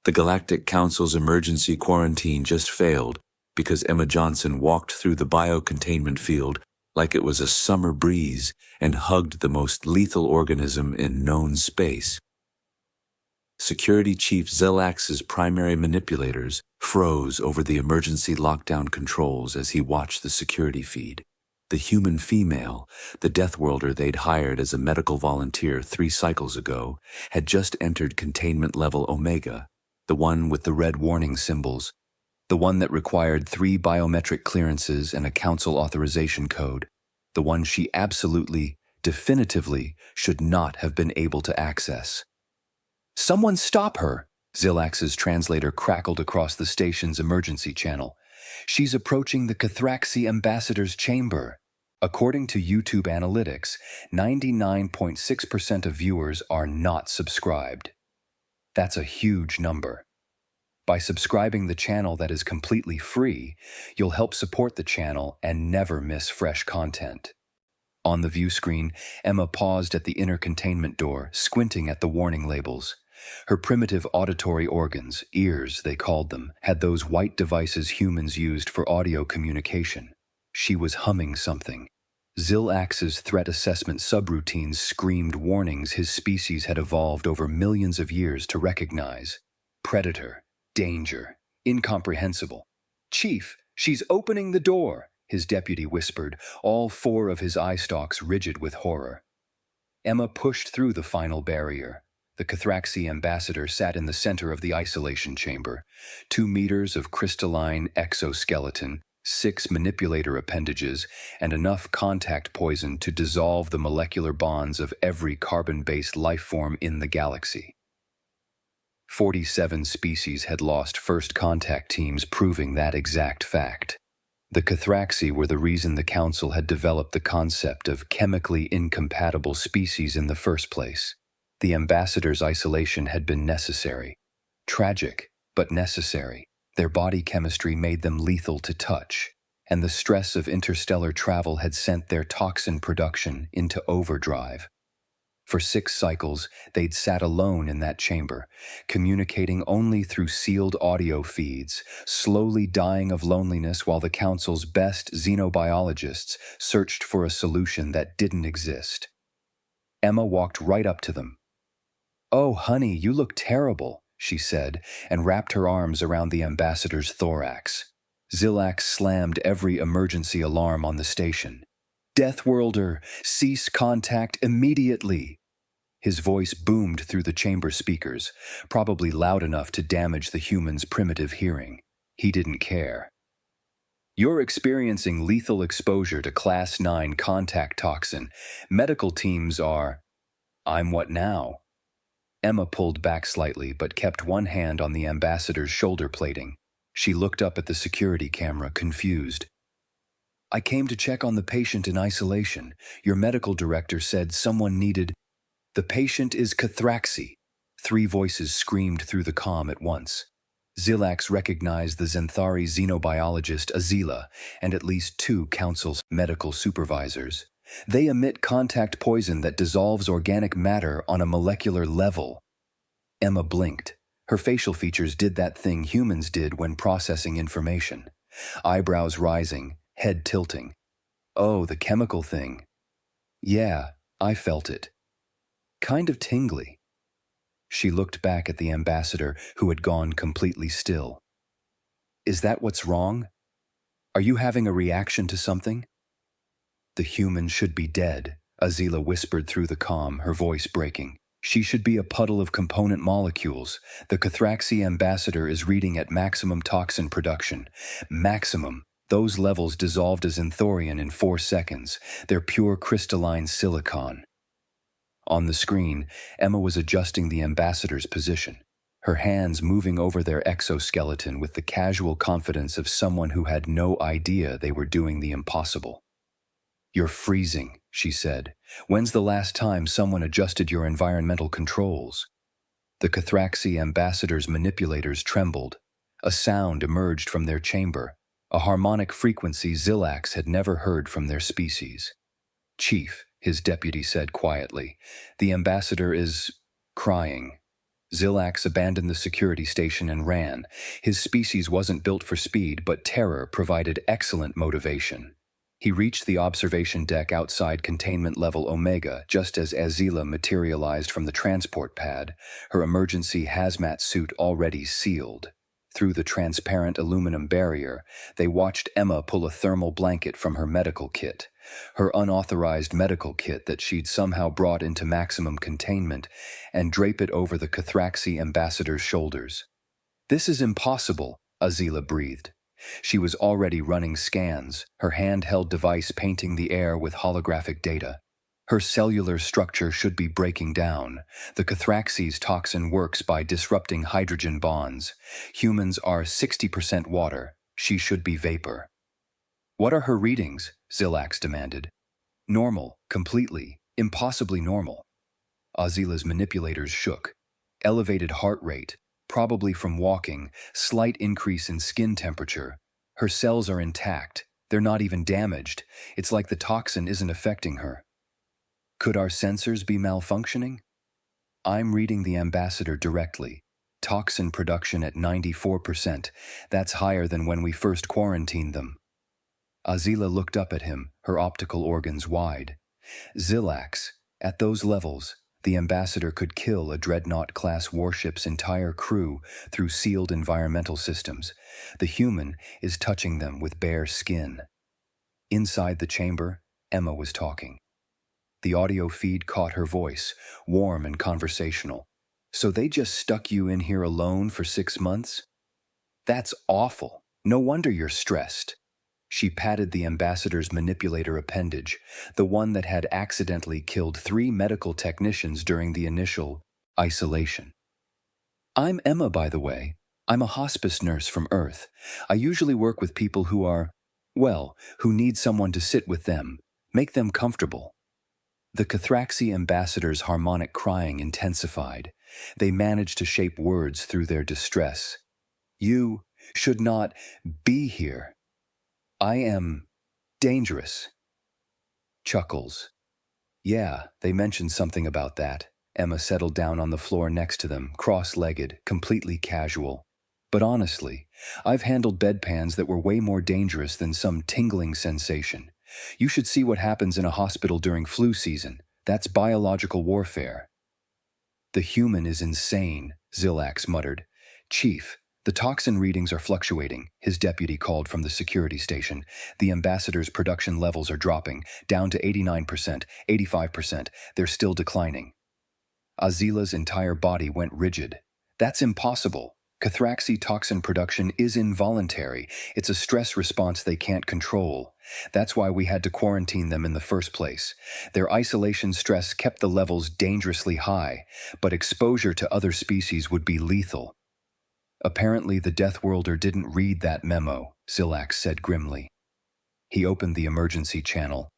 The Galactic Council's emergency quarantine just failed because Emma Johnson walked through the biocontainment field like it was a summer breeze and hugged the most lethal organism in known space. Security Chief Zillax's primary manipulators froze over the emergency lockdown controls as he watched the security feed. The human female, the Deathworlder they'd hired as a medical volunteer 3 cycles ago, had just entered containment level Omega, the one with the red warning symbols, the one that required 3 biometric clearances and a council authorization code, the one she absolutely, definitively should not have been able to access. "Someone stop her!" Zillax's translator crackled across the station's emergency channel. "She's approaching the Cathraxi ambassador's chamber." According to YouTube analytics, 99.6% of viewers are not subscribed. That's a huge number. By subscribing the channel that is completely free, you'll help support the channel and never miss fresh content. On the view screen, Emma paused at the inner containment door, squinting at the warning labels. Her primitive auditory organs, ears they called them, had those white devices humans used for audio communication. She was humming something. Zillax's threat assessment subroutines screamed warnings his species had evolved over millions of years to recognize. Predator, danger, incomprehensible. "Chief, she's opening the door," his deputy whispered, all 4 of his eye stalks rigid with horror. Emma pushed through the final barrier. The Cathraxi ambassador sat in the center of the isolation chamber. 2 meters of crystalline exoskeleton, 6 manipulator appendages, and enough contact poison to dissolve the molecular bonds of every carbon-based life form in the galaxy. 47 species had lost first contact teams proving that exact fact. The Cathraxi were the reason the Council had developed the concept of chemically incompatible species in the first place. The ambassador's isolation had been necessary. Tragic, but necessary. Their body chemistry made them lethal to touch, and the stress of interstellar travel had sent their toxin production into overdrive. For 6 cycles, they'd sat alone in that chamber, communicating only through sealed audio feeds, slowly dying of loneliness while the Council's best xenobiologists searched for a solution that didn't exist. Emma walked right up to them. "Oh, honey, you look terrible," she said, and wrapped her arms around the ambassador's thorax. Zillax slammed every emergency alarm on the station. "Deathworlder, cease contact immediately!" His voice boomed through the chamber speakers, probably loud enough to damage the human's primitive hearing. He didn't care. "You're experiencing lethal exposure to Class 9 contact toxin. Medical teams are..." "I'm what now?" Emma pulled back slightly but kept one hand on the ambassador's shoulder plating. She looked up at the security camera, confused. "I came to check on the patient in isolation. Your medical director said someone needed..." "The patient is Cathraxi," 3 voices screamed through the comm at once. Zillax recognized the Zenthari xenobiologist Azila and at least 2 Council's medical supervisors. "They emit contact poison that dissolves organic matter on a molecular level." Emma blinked. Her facial features did that thing humans did when processing information. Eyebrows rising, head tilting. "Oh, the chemical thing." "Yeah, I felt it. Kind of tingly." She looked back at the ambassador, who had gone completely still. "Is that what's wrong? Are you having a reaction to something?" "The human should be dead," Azila whispered through the comm, her voice breaking. "She should be a puddle of component molecules. The Cathraxi ambassador is reading at maximum toxin production. Maximum. Those levels dissolved as Zenthorian in 4 seconds. They're pure crystalline silicon." On the screen, Emma was adjusting the ambassador's position, her hands moving over their exoskeleton with the casual confidence of someone who had no idea they were doing the impossible. "You're freezing," she said. "When's the last time someone adjusted your environmental controls?" The Cathraxi ambassador's manipulators trembled. A sound emerged from their chamber, a harmonic frequency Zillax had never heard from their species. "Chief," his deputy said quietly, "the ambassador is crying." Zilax abandoned the security station and ran. His species wasn't built for speed, but terror provided excellent motivation. He reached the observation deck outside containment level Omega just as Azila materialized from the transport pad, her emergency hazmat suit already sealed. Through the transparent aluminum barrier, they watched Emma pull a thermal blanket from her medical kit, her unauthorized medical kit that she'd somehow brought into maximum containment, and drape it over the Cathraxi ambassador's shoulders. "This is impossible," Azila breathed. She was already running scans, her handheld device painting the air with holographic data. Her cellular structure should be breaking down. The Cathraxi's toxin works by disrupting hydrogen bonds. Humans are 60% water. She should be vapor. "What are her readings?" Zilax demanded. "Normal, completely, impossibly normal." Azila's manipulators shook. Elevated heart rate, probably from walking, slight increase in skin temperature. Her cells are intact. They're not even damaged. It's like the toxin isn't affecting her. "Could our sensors be malfunctioning?" "I'm reading the ambassador directly. Toxin production at 94%. That's higher than when we first quarantined them." Azila looked up at him, her optical organs wide. "Zilax, at those levels, the ambassador could kill a Dreadnought-class warship's entire crew through sealed environmental systems. The human is touching them with bare skin." Inside the chamber, Emma was talking. The audio feed caught her voice, warm and conversational. "So they just stuck you in here alone for 6 months? That's awful. No wonder you're stressed." She patted the ambassador's manipulator appendage, the one that had accidentally killed 3 medical technicians during the initial isolation. "I'm Emma, by the way. I'm a hospice nurse from Earth. I usually work with people who are, well, who need someone to sit with them, make them comfortable." The Cathraxi ambassador's harmonic crying intensified. They managed to shape words through their distress. "You should not be here. I am dangerous." Chuckles. "Yeah, they mentioned something about that." Emma settled down on the floor next to them, cross-legged, completely casual. "But honestly, I've handled bedpans that were way more dangerous than some tingling sensation. You should see what happens in a hospital during flu season. That's biological warfare." "The human is insane," Zilax muttered. "Chief, the toxin readings are fluctuating," his deputy called from the security station. "The ambassador's production levels are dropping, down to 89%, 85%. They're still declining." Azila's entire body went rigid. "That's impossible. Cathraxi toxin production is involuntary. It's a stress response they can't control. That's why we had to quarantine them in the first place. Their isolation stress kept the levels dangerously high, but exposure to other species would be lethal." "Apparently the Deathworlder didn't read that memo," Zilax said grimly. He opened the emergency channel.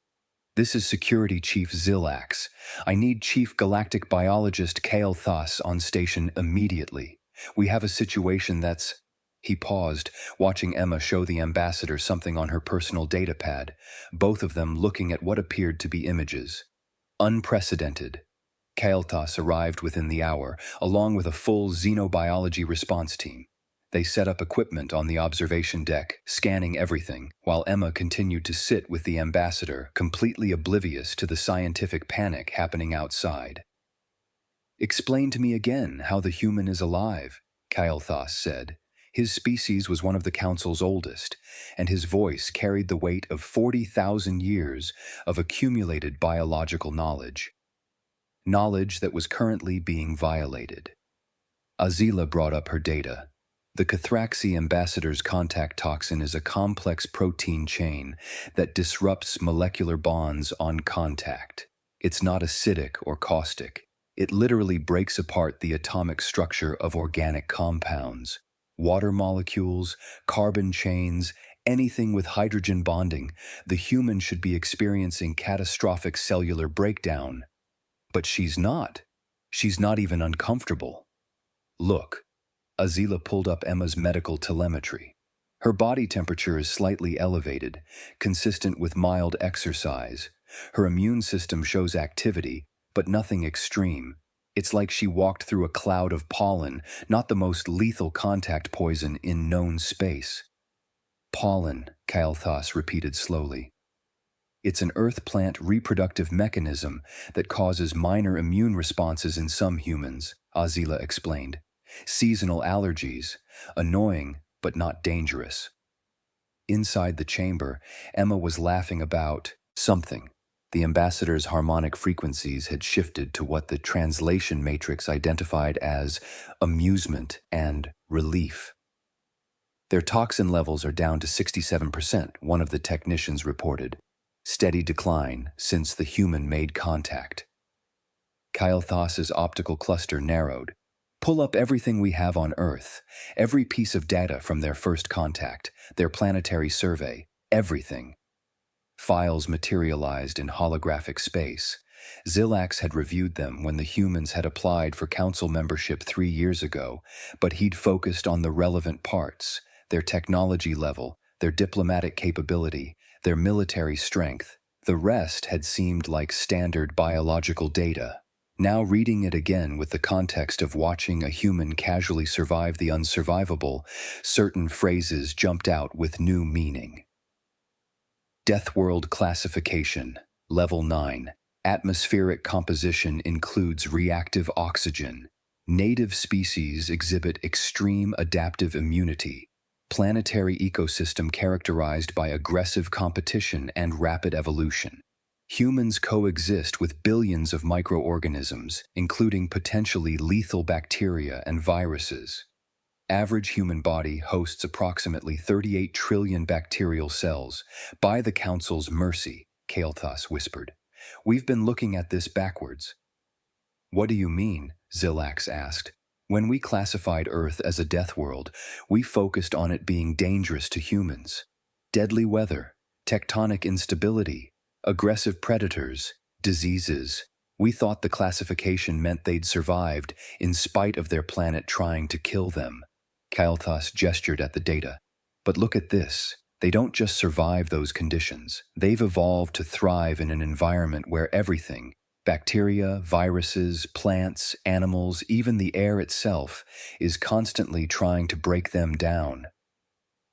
"This is Security Chief Zilax. I need Chief Galactic Biologist Kael'thas on station immediately. We have a situation that's—" He paused, watching Emma show the ambassador something on her personal data pad, both of them looking at what appeared to be images. "Unprecedented." Kael'thas arrived within the hour, along with a full xenobiology response team. They set up equipment on the observation deck, scanning everything, while Emma continued to sit with the ambassador, completely oblivious to the scientific panic happening outside. "Explain to me again how the human is alive," Kael'thas said. His species was one of the Council's oldest, and his voice carried the weight of 40,000 years of accumulated biological knowledge. Knowledge that was currently being violated. Azila brought up her data. The Cathraxi ambassador's contact toxin is a complex protein chain that disrupts molecular bonds on contact. It's not acidic or caustic. It literally breaks apart the atomic structure of organic compounds. Water molecules, carbon chains, anything with hydrogen bonding. The human should be experiencing catastrophic cellular breakdown. But she's not. She's not even uncomfortable. "Look." Azila pulled up Emma's medical telemetry. Her body temperature is slightly elevated, consistent with mild exercise. Her immune system shows activity, but nothing extreme. It's like she walked through a cloud of pollen, not the most lethal contact poison in known space. Pollen, Kael'thas repeated slowly. It's an earth plant reproductive mechanism that causes minor immune responses in some humans, Azila explained. Seasonal allergies, annoying but not dangerous. Inside the chamber, Emma was laughing about something. The ambassador's harmonic frequencies had shifted to what the translation matrix identified as amusement and relief. Their toxin levels are down to 67%, one of the technicians reported. Steady decline since the human made contact. Kael'thas's optical cluster narrowed. Pull up everything we have on Earth, every piece of data from their first contact, their planetary survey, everything. Files materialized in holographic space. Zilax had reviewed them when the humans had applied for council membership 3 years ago, but he'd focused on the relevant parts, their technology level, their diplomatic capability, their military strength. The rest had seemed like standard biological data. Now reading it again with the context of watching a human casually survive the unsurvivable, certain phrases jumped out with new meaning. Deathworld classification, level 9. Atmospheric composition includes reactive oxygen. Native species exhibit extreme adaptive immunity. Planetary ecosystem characterized by aggressive competition and rapid evolution. Humans coexist with billions of microorganisms, including potentially lethal bacteria and viruses. Average human body hosts approximately 38 trillion bacterial cells. By the Council's mercy, Kael'thas whispered. We've been looking at this backwards. What do you mean? Zilax asked. When we classified Earth as a death world, we focused on it being dangerous to humans. Deadly weather, tectonic instability, aggressive predators, diseases. We thought the classification meant they'd survived in spite of their planet trying to kill them. Kael'thas gestured at the data. But look at this. They don't just survive those conditions. They've evolved to thrive in an environment where everything, bacteria, viruses, plants, animals, even the air itself, is constantly trying to break them down.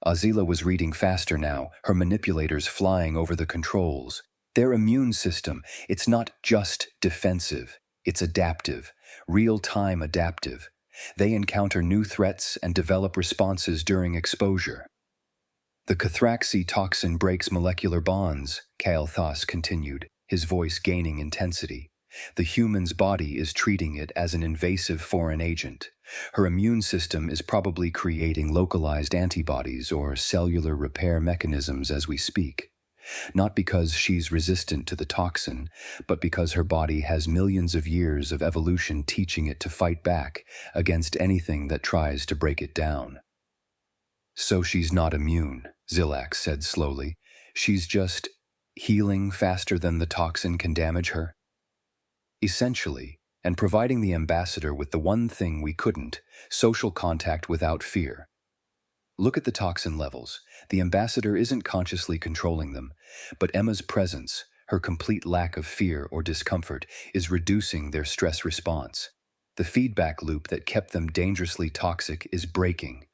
Azila was reading faster now, her manipulators flying over the controls. Their immune system, it's not just defensive, it's adaptive, real-time adaptive. They encounter new threats and develop responses during exposure. The Cathraxy toxin breaks molecular bonds, Kael'thas continued, his voice gaining intensity. The human's body is treating it as an invasive foreign agent. Her immune system is probably creating localized antibodies or cellular repair mechanisms as we speak. Not because she's resistant to the toxin, but because her body has millions of years of evolution teaching it to fight back against anything that tries to break it down. So she's not immune, Zilax said slowly. She's just healing faster than the toxin can damage her. Essentially, and providing the ambassador with the one thing we couldn't, social contact without fear. Look at the toxin levels. The ambassador isn't consciously controlling them, but Emma's presence, her complete lack of fear or discomfort, is reducing their stress response. The feedback loop that kept them dangerously toxic is breaking.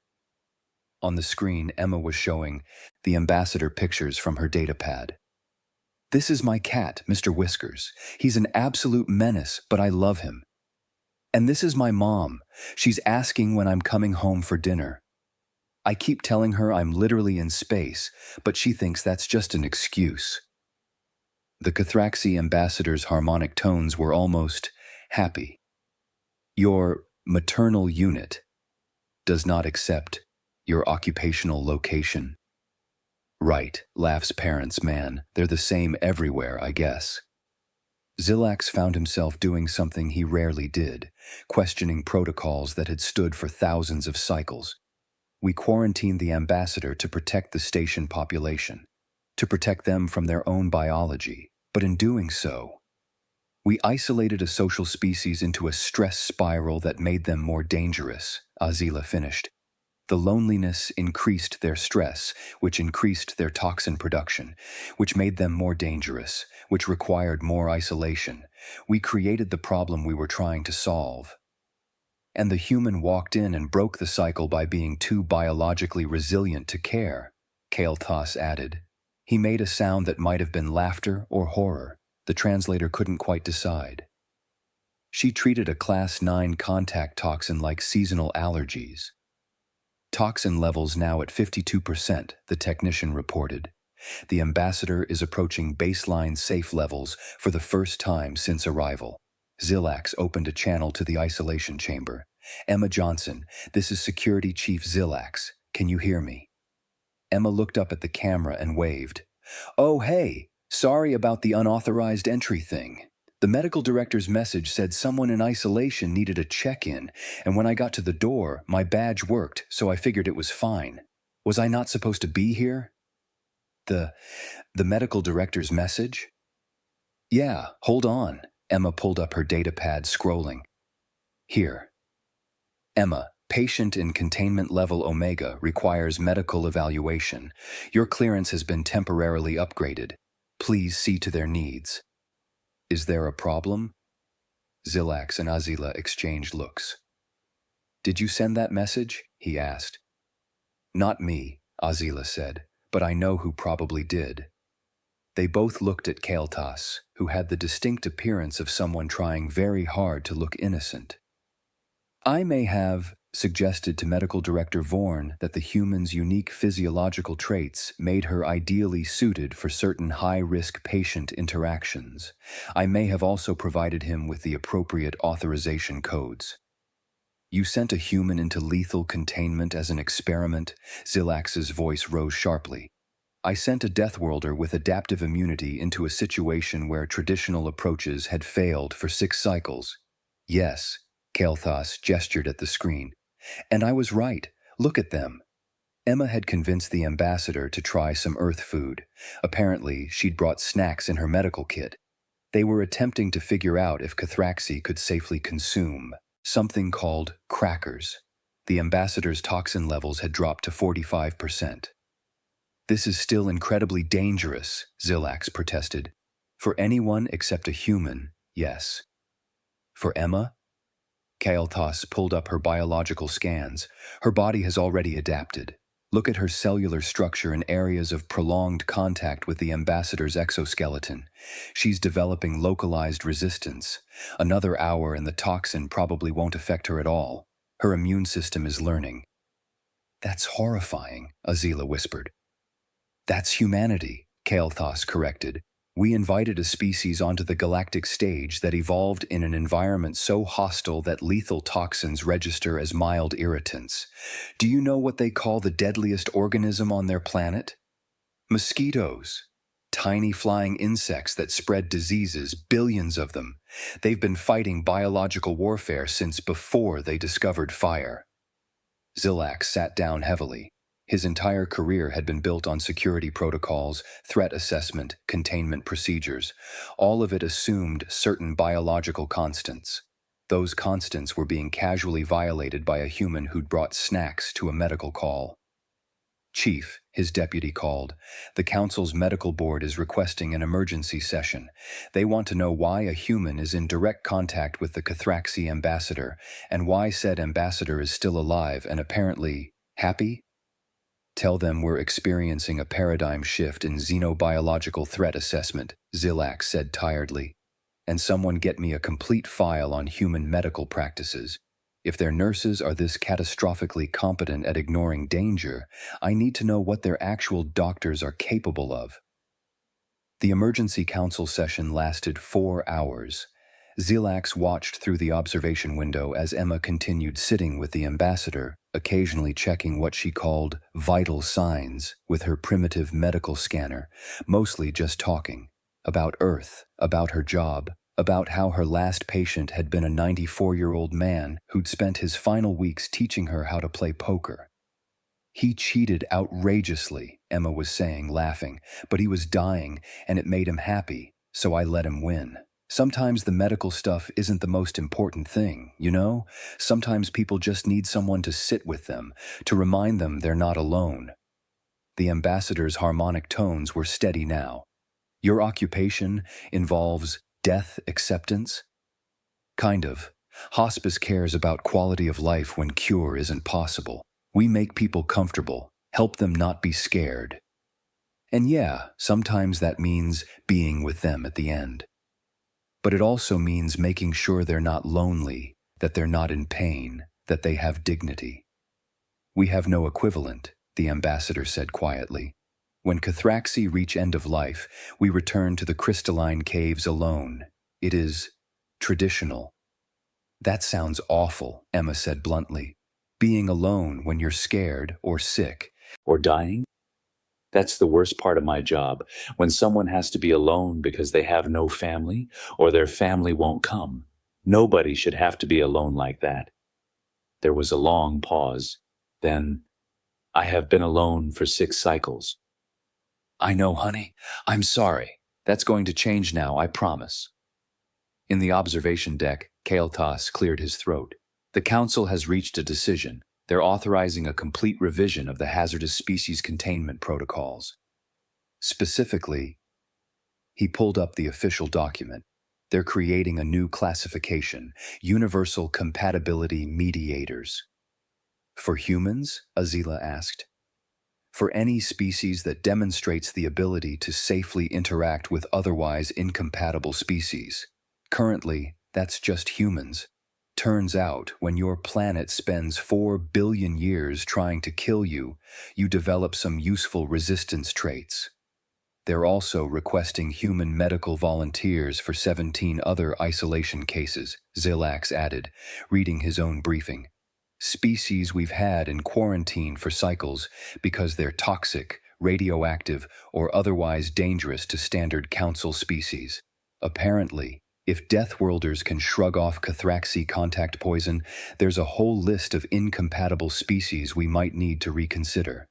On the screen, Emma was showing the ambassador pictures from her datapad. This is my cat, Mr. Whiskers. He's an absolute menace, but I love him. And this is my mom. She's asking when I'm coming home for dinner. I keep telling her I'm literally in space, but she thinks that's just an excuse. The Cathraxy ambassador's harmonic tones were almost happy. Your maternal unit does not accept your occupational location. Right, laughs parents, man. They're the same everywhere, I guess. Zilax found himself doing something he rarely did, questioning protocols that had stood for thousands of cycles. We quarantined the ambassador to protect the station population, to protect them from their own biology, but in doing so, we isolated a social species into a stress spiral that made them more dangerous, Azila finished. The loneliness increased their stress, which increased their toxin production, which made them more dangerous, which required more isolation. We created the problem we were trying to solve. And the human walked in and broke the cycle by being too biologically resilient to care, Kael'thas added. He made a sound that might have been laughter or horror. The translator couldn't quite decide. She treated a Class 9 contact toxin like seasonal allergies. Toxin levels now at 52%, the technician reported. The ambassador is approaching baseline safe levels for the first time since arrival. Zilax opened a channel to the isolation chamber. Emma Johnson, this is Security Chief Zilax. Can you hear me? Emma looked up at the camera and waved. Oh, hey, sorry about the unauthorized entry thing. The medical director's message said someone in isolation needed a check-in, and when I got to the door, my badge worked, so I figured it was fine. Was I not supposed to be here? The medical director's message? Yeah, hold on. Emma pulled up her datapad, scrolling. Here. Emma, patient in containment level Omega requires medical evaluation. Your clearance has been temporarily upgraded. Please see to their needs. Is there a problem? Zilax and Azila exchanged looks. Did you send that message? He asked. Not me, Azila said, but I know who probably did. They both looked at Kael'thas, who had the distinct appearance of someone trying very hard to look innocent. I may have suggested to Medical Director Vorn that the human's unique physiological traits made her ideally suited for certain high-risk patient interactions. I may have also provided him with the appropriate authorization codes. You sent a human into lethal containment as an experiment? Zilax's voice rose sharply. I sent a Deathworlder with adaptive immunity into a situation where traditional approaches had failed for 6 cycles. Yes, Kael'thas gestured at the screen. And I was right. Look at them. Emma had convinced the ambassador to try some Earth food. Apparently, she'd brought snacks in her medical kit. They were attempting to figure out if Cathraxi could safely consume something called crackers. The ambassador's toxin levels had dropped to 45%. This is still incredibly dangerous, Zilax protested. For anyone except a human, yes. For Emma? Kael'thas pulled up her biological scans. Her body has already adapted. Look at her cellular structure in areas of prolonged contact with the ambassador's exoskeleton. She's developing localized resistance. Another hour and the toxin probably won't affect her at all. Her immune system is learning. That's horrifying, Azila whispered. That's humanity, Kael'thas corrected. We invited a species onto the galactic stage that evolved in an environment so hostile that lethal toxins register as mild irritants. Do you know what they call the deadliest organism on their planet? Mosquitoes. Tiny flying insects that spread diseases, billions of them. They've been fighting biological warfare since before they discovered fire. Zilax sat down heavily. His entire career had been built on security protocols, threat assessment, containment procedures. All of it assumed certain biological constants. Those constants were being casually violated by a human who'd brought snacks to a medical call. Chief, his deputy called. The council's medical board is requesting an emergency session. They want to know why a human is in direct contact with the Cathraxi ambassador, and why said ambassador is still alive and apparently happy? Tell them we're experiencing a paradigm shift in xenobiological threat assessment, Zilax said tiredly. And someone get me a complete file on human medical practices. If their nurses are this catastrophically competent at ignoring danger, I need to know what their actual doctors are capable of. The emergency council session lasted 4 hours. Zilax watched through the observation window as Emma continued sitting with the ambassador, occasionally checking what she called vital signs with her primitive medical scanner, mostly just talking. About Earth, about her job, about how her last patient had been a 94-year-old man who'd spent his final weeks teaching her how to play poker. He cheated outrageously, Emma was saying, laughing, but he was dying, and it made him happy, so I let him win. Sometimes the medical stuff isn't the most important thing, you know? Sometimes people just need someone to sit with them, to remind them they're not alone. The ambassador's harmonic tones were steady now. Your occupation involves death acceptance? Kind of. Hospice cares about quality of life when cure isn't possible. We make people comfortable, help them not be scared. And yeah, sometimes that means being with them at the end. But it also means making sure they're not lonely, that they're not in pain, that they have dignity. We have no equivalent, the ambassador said quietly. When Cathraxi reach end of life, we return to the crystalline caves alone. It is traditional. That sounds awful, Emma said bluntly. Being alone when you're scared or sick Or dying? That's the worst part of my job, when someone has to be alone because they have no family or their family won't come. Nobody should have to be alone like that. There was a long pause. Then, I have been alone for 6 cycles. I know, honey. I'm sorry. That's going to change now, I promise. In the observation deck, Kael'thas cleared his throat. The Council has reached a decision. They're authorizing a complete revision of the hazardous species containment protocols. Specifically, he pulled up the official document. They're creating a new classification, Universal Compatibility Mediators. For humans? Azila asked. For any species that demonstrates the ability to safely interact with otherwise incompatible species. Currently, that's just humans. Turns out, when your planet spends 4 billion years trying to kill you, you develop some useful resistance traits. They're also requesting human medical volunteers for 17 other isolation cases, Zilax added, reading his own briefing. Species we've had in quarantine for cycles because they're toxic, radioactive, or otherwise dangerous to standard council species. Apparently, if Deathworlders can shrug off Cathraxi contact poison, there's a whole list of incompatible species we might need to reconsider.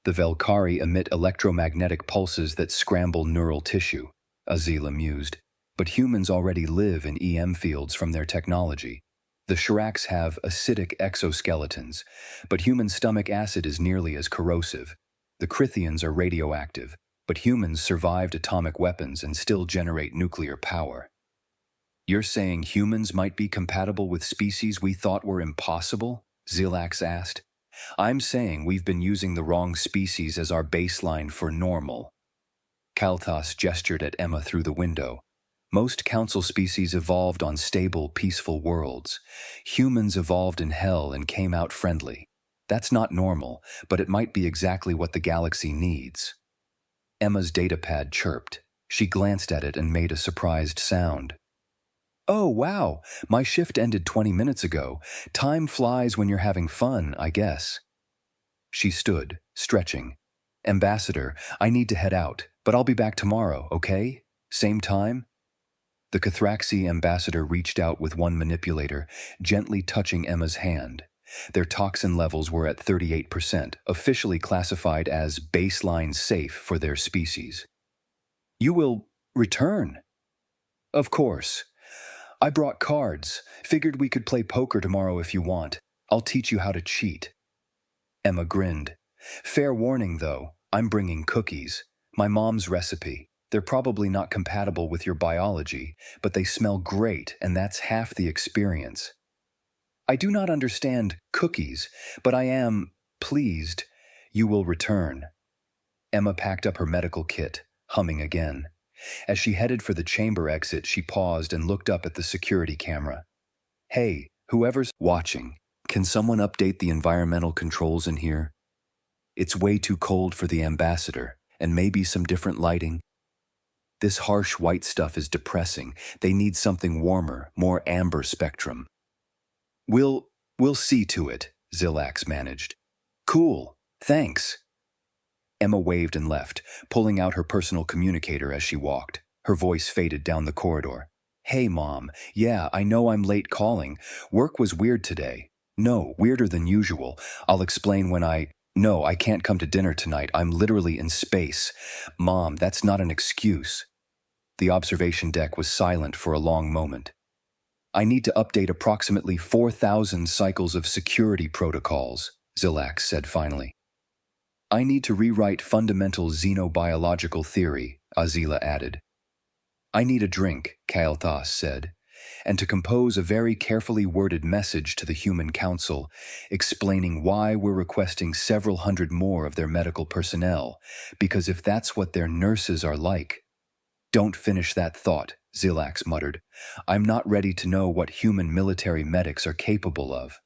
The Velkari emit electromagnetic pulses that scramble neural tissue, Azila mused. But humans already live in EM fields from their technology. The Shiraks have acidic exoskeletons, but human stomach acid is nearly as corrosive. The Krithians are radioactive, but humans survived atomic weapons and still generate nuclear power. You're saying humans might be compatible with species we thought were impossible? Zilax asked. I'm saying we've been using the wrong species as our baseline for normal. Kael'thas gestured at Emma through the window. Most council species evolved on stable, peaceful worlds. Humans evolved in hell and came out friendly. That's not normal, but it might be exactly what the galaxy needs. Emma's datapad chirped. She glanced at it and made a surprised sound. Oh, wow, my shift ended 20 minutes ago. Time flies when you're having fun, I guess. She stood, stretching. Ambassador, I need to head out, but I'll be back tomorrow, okay? Same time? The Cathraxi ambassador reached out with one manipulator, gently touching Emma's hand. Their toxin levels were at 38%, officially classified as baseline safe for their species. You will return? Of course. I brought cards. Figured we could play poker tomorrow if you want. I'll teach you how to cheat. Emma grinned. Fair warning, though. I'm bringing cookies. My mom's recipe. They're probably not compatible with your biology, but they smell great, and that's half the experience. I do not understand cookies, but I am pleased you will return. Emma packed up her medical kit, humming again. As she headed for the chamber exit, she paused and looked up at the security camera. Hey, whoever's watching, can someone update the environmental controls in here? It's way too cold for the ambassador, and maybe some different lighting. This harsh white stuff is depressing. They need something warmer, more amber spectrum. We'll see to it, Zilax managed. Cool, thanks. Emma waved and left, pulling out her personal communicator as she walked. Her voice faded down the corridor. Hey, Mom. Yeah, I know I'm late calling. Work was weird today. No, weirder than usual. I'll explain when No, I can't come to dinner tonight. I'm literally in space. Mom, that's not an excuse. The observation deck was silent for a long moment. I need to update approximately 4,000 cycles of security protocols, Zilax said finally. I need to rewrite fundamental xenobiological theory, Azila added. I need a drink, Kael'thas said, and to compose a very carefully worded message to the Human Council, explaining why we're requesting several hundred more of their medical personnel, because if that's what their nurses are like— Don't finish that thought, Zilax muttered. I'm not ready to know what human military medics are capable of.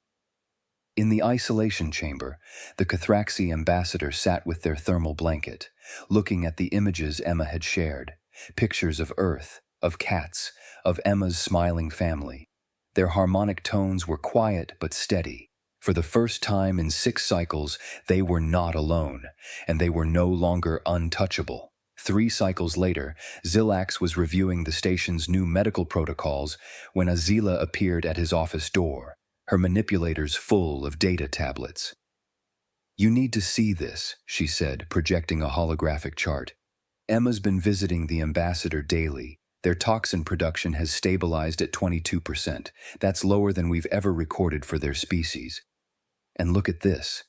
In the isolation chamber, the Cathraxi ambassador sat with their thermal blanket, looking at the images Emma had shared, pictures of Earth, of cats, of Emma's smiling family. Their harmonic tones were quiet but steady. For the first time in 6 cycles, they were not alone, and they were no longer untouchable. 3 cycles later, Zilax was reviewing the station's new medical protocols when Azila appeared at his office door, her manipulators full of data tablets. You need to see this, she said, projecting a holographic chart. Emma's been visiting the ambassador daily. Their toxin production has stabilized at 22%. That's lower than we've ever recorded for their species. And look at this.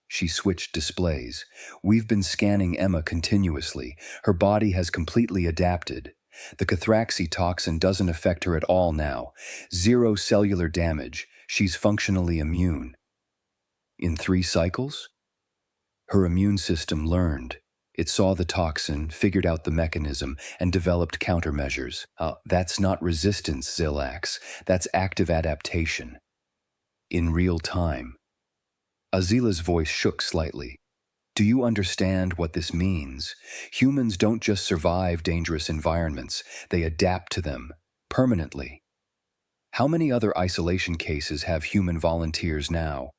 She switched displays. We've been scanning Emma continuously. Her body has completely adapted. The Cathraxi toxin doesn't affect her at all now. 0 cellular damage. She's functionally immune. In 3 cycles? Her immune system learned. It saw the toxin, figured out the mechanism, and developed countermeasures. That's not resistance, Zilax. That's active adaptation. In real time. Azila's voice shook slightly. Do you understand what this means? Humans don't just survive dangerous environments, they adapt to them, permanently. How many other isolation cases have human volunteers now?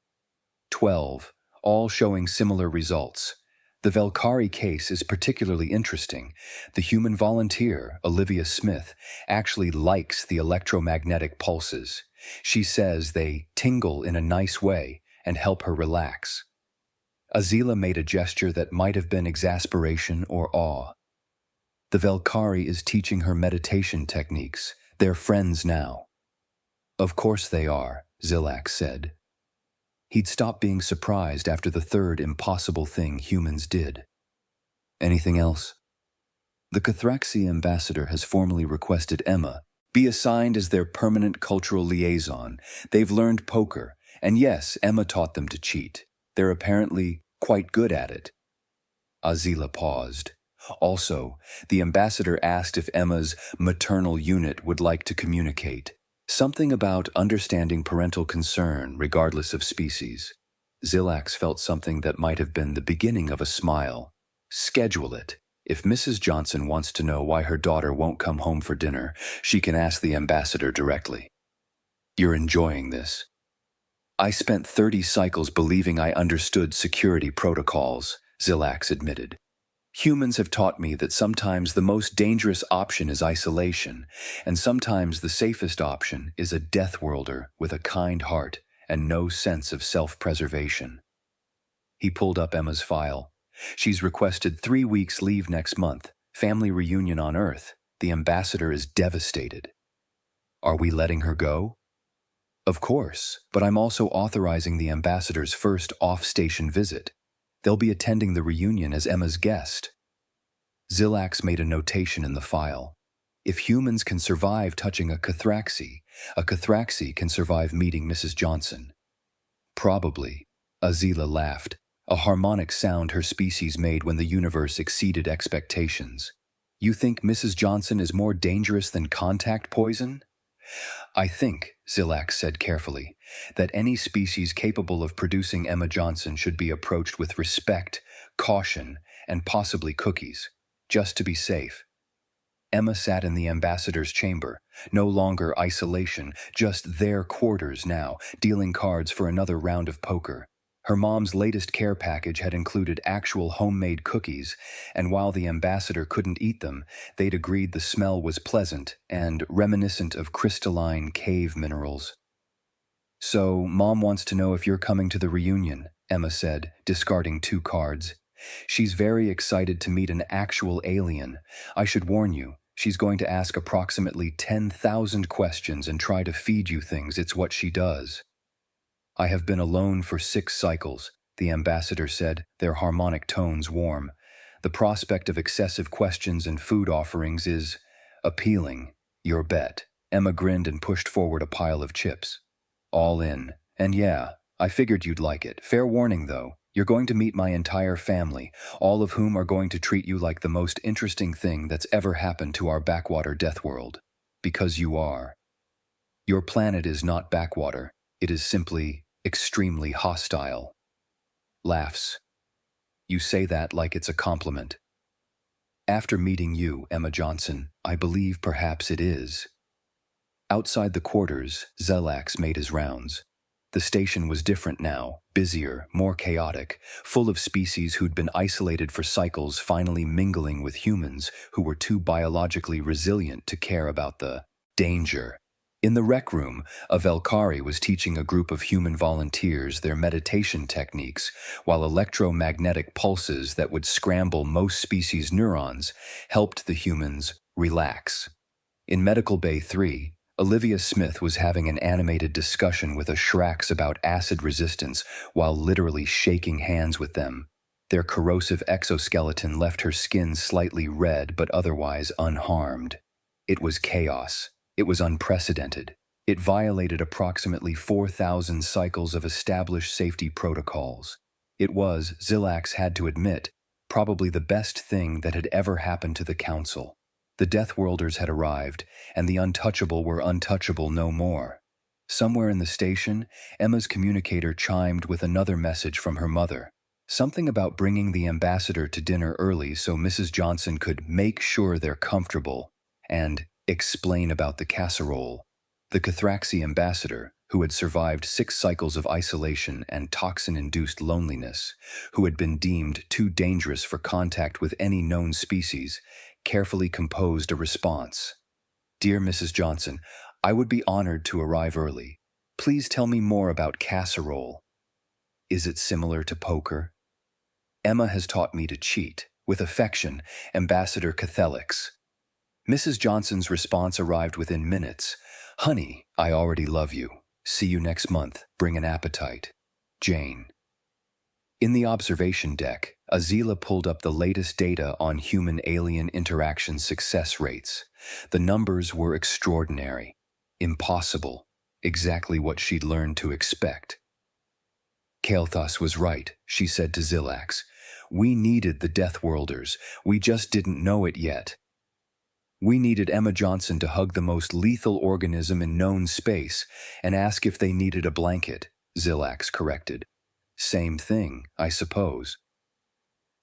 12, all showing similar results. The Velkari case is particularly interesting. The human volunteer, Olivia Smith, actually likes the electromagnetic pulses. She says they tingle in a nice way and help her relax. Azila made a gesture that might have been exasperation or awe. The Velkari is teaching her meditation techniques. They're friends now. Of course they are, Zilax said. He'd stopped being surprised after the 3rd impossible thing humans did. Anything else? The Cathraxi ambassador has formally requested Emma be assigned as their permanent cultural liaison. They've learned poker, and yes, Emma taught them to cheat. They're apparently quite good at it. Azila paused. Also, the ambassador asked if Emma's maternal unit would like to communicate. Something about understanding parental concern regardless of species. Zilax felt something that might have been the beginning of a smile. Schedule it. If Mrs. Johnson wants to know why her daughter won't come home for dinner, she can ask the ambassador directly. You're enjoying this. I spent 30 cycles believing I understood security protocols, Zilax admitted. Humans have taught me that sometimes the most dangerous option is isolation, and sometimes the safest option is a Deathworlder with a kind heart and no sense of self-preservation. He pulled up Emma's file. She's requested 3 weeks leave next month, family reunion on Earth. The ambassador is devastated. Are we letting her go? Of course, but I'm also authorizing the ambassador's first off-station visit. They'll be attending the reunion as Emma's guest. Zilax made a notation in the file. If humans can survive touching a Cathraxi can survive meeting Mrs. Johnson. Probably, Azila laughed, a harmonic sound her species made when the universe exceeded expectations. You think Mrs. Johnson is more dangerous than contact poison? I think, Zilax said carefully, that any species capable of producing Emma Johnson should be approached with respect, caution, and possibly cookies, just to be safe. Emma sat in the ambassador's chamber, no longer isolation, just their quarters now, dealing cards for another round of poker. Her mom's latest care package had included actual homemade cookies, and while the ambassador couldn't eat them, they'd agreed the smell was pleasant and reminiscent of crystalline cave minerals. So, Mom wants to know if you're coming to the reunion, Emma said, discarding 2 cards. She's very excited to meet an actual alien. I should warn you, She's going to ask approximately 10,000 questions and try to feed you things. It's what she does. I have been alone for 6 cycles, the ambassador said, their harmonic tones warm. The prospect of excessive questions and food offerings is appealing. Your bet. Emma grinned and pushed forward a pile of chips. All in. And yeah, I figured you'd like it. Fair warning, though. You're going to meet my entire family, all of whom are going to treat you like the most interesting thing that's ever happened to our backwater Deathworld. Because you are. Your planet is not backwater. It is simply extremely hostile. Laughs. You say that like it's a compliment. After meeting you, Emma Johnson, I believe perhaps it is. Outside the quarters, Zelax made his rounds. The station was different now, busier, more chaotic, full of species who'd been isolated for cycles finally mingling with humans who were too biologically resilient to care about the danger. In the rec room, a Velkari was teaching a group of human volunteers their meditation techniques, while electromagnetic pulses that would scramble most species' neurons helped the humans relax. In Medical Bay 3, Olivia Smith was having an animated discussion with a Shrax about acid resistance while literally shaking hands with them. Their corrosive exoskeleton left her skin slightly red but otherwise unharmed. It was chaos. It was unprecedented. It violated approximately 4,000 cycles of established safety protocols. It was, Zelax had to admit, probably the best thing that had ever happened to the Council. The Deathworlders had arrived, and the Untouchable were untouchable no more. Somewhere in the station, Emma's communicator chimed with another message from her mother. Something about bringing the ambassador to dinner early so Mrs. Johnson could make sure they're comfortable, and explain about the casserole. The Cathraxi ambassador, who had survived 6 cycles of isolation and toxin-induced loneliness, who had been deemed too dangerous for contact with any known species, carefully composed a response. Dear Mrs. Johnson, I would be honored to arrive early. Please tell me more about casserole. Is it similar to poker? Emma has taught me to cheat. With affection, Ambassador Cathelix. Mrs. Johnson's response arrived within minutes. Honey, I already love you. See you next month. Bring an appetite. Jane. In the observation deck, Azila pulled up the latest data on human-alien interaction success rates. The numbers were extraordinary. Impossible. Exactly what she'd learned to expect. Kael'thas was right, she said to Zelax. We needed the Deathworlders. We just didn't know it yet. We needed Emma Johnson to hug the most lethal organism in known space and ask if they needed a blanket, Zelax corrected. Same thing, I suppose.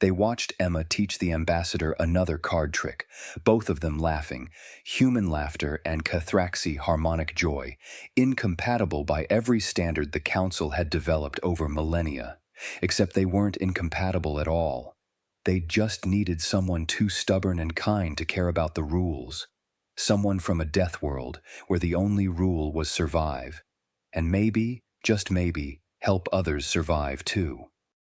They watched Emma teach the ambassador another card trick, both of them laughing, human laughter and Cathraxi harmonic joy, incompatible by every standard the Council had developed over millennia, except they weren't incompatible at all. They just needed someone too stubborn and kind to care about the rules. Someone from a death world where the only rule was survive. And maybe, just maybe, help others survive too.